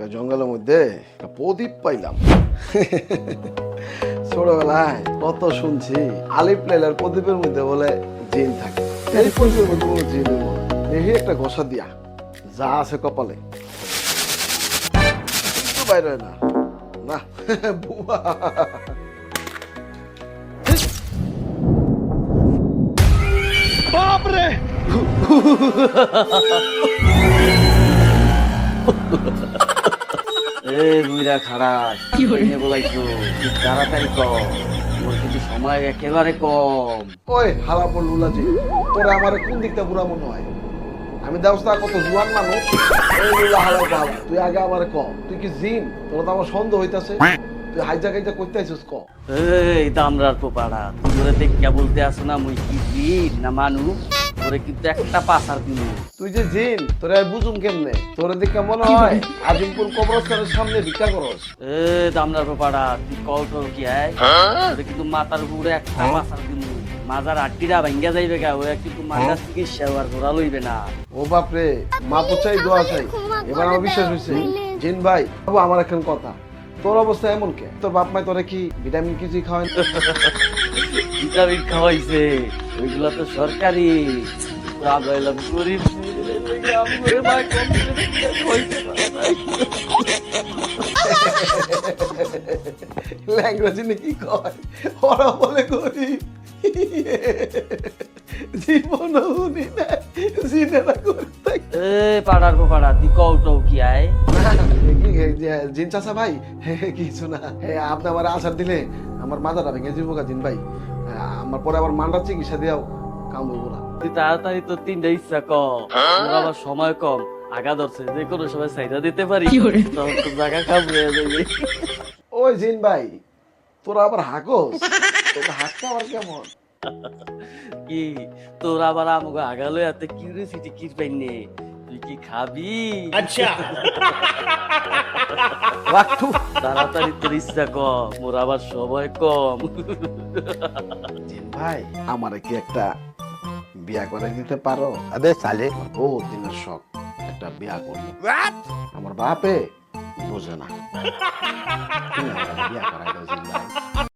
জায়গায় জঙ্গলের মধ্যে একটা প্রদীপ পাইলাম। ছোটবেলায় কত শুনছি আলিফ লাইলার প্রদীপের মধ্যে বলে জিন থাকে। এই প্রদীপের মধ্যে কোনো জিন নেই। দেখি একটা ঘষা দিয়া যা আছে কপালে কিন্তু বাইরে হয় না। না বুয়া। বাপরে এ বুইরা খারাপ এনে বলাইছো খুব তাড়াতাড়ি কম, ওর কিন্তু সময় একেবারে কম। ওই হালা বললুলা জি, তোরা আমার কোন দিকটা বুড়া মনে হয়? আমি দেওস্তা কত জুয়ান মানুষ। এই লুলা হালা বাবা, তুই আগে আমারে ক, তুই কি জিন? তোরা তো আমার সন্দেহ হইতাছে। তুই হাইজা কাইজা করতে আইছিস ক। এই দামরার পোপাড়া, তুই ওরে দেখে বলতে আসো না মুই কি জিন না মানুষ? ওরে কিন্তু একটা পাসার দিন। তুই যে জিন, তোরা বুঝুম কেমনে? তোরে দেখে মনে হয় আজিমপুর কবরস্থানের সামনে ভিক্ষা করস। এ দামরার পোপাড়া, তুই কল টল কি আয়? ওরে কিন্তু মাথার উপরে একটা পাসার দিন, মাজার আটটিরা ভাঙ্গা যাইবে গা, ওরা কিন্তু মাজার চিকিৎসা আর ঘোরা লইবে না। ও বাপরে, মা পুচাই দোয়া চাই, এবার আমার বিশ্বাস হয়েছে। জিন ভাই বাবু, আমার এখন কথা, তোর অবস্থা এমন কে? তোর বাপ মাই তোরে কি ভিটামিন কিছুই খাওয়ায়? ভিটামিন খাওয়াইছে, ওইগুলো তো সরকারি। আমি হইলাম গরিব, আমি করে ভাই কম খাওয়াইতে পারে নাই। ল্যাঙ্গুয়েজ কি কয়, ওরা বলে গরিব। জীবন শুনি না, জিনেরা করতে। এ পাড়ার পোপাড়া, তুই কও টও কি আয়? জিন চাচা ভাই, কিছু না। আপনি আমার আসার দিলে আমার মাথাটা ভেঙে যাবো জিন ভাই। আমার পরে আবার মান্ডার চিকিৎসা দিয়াও কাম হইব না। তুই তাড়াতাড়ি তোর তিনটা ইচ্ছা কর, তোর আবার সময় কম, আগা ধরছে যে কোনো সময় চাইদা দিতে পারি, তখন তোর জায়গা খাবো হয়ে যাবে। ওই জিন ভাই, তোরা আবার হাঁকোস, তোকে হাঁকতে আবার কেমন? কি তোর আবার আমাকে আগালো এত কিউরিয়াসিটি কি পাইনে? তুই কি খাবি? আচ্ছা রাখতু। তাড়াতাড়ি তোর ইচ্ছা কর, মোর আবার সময় কম। জিন ভাই, আমারে কি একটা বিয়া করে দিতে পারো? अबे साले বহুত দিনের শখ একটা বিয়া করবো। আমার বাপে বোঝে না। তুমি আমাকে বিয়া করাই দাও জিন ভাই।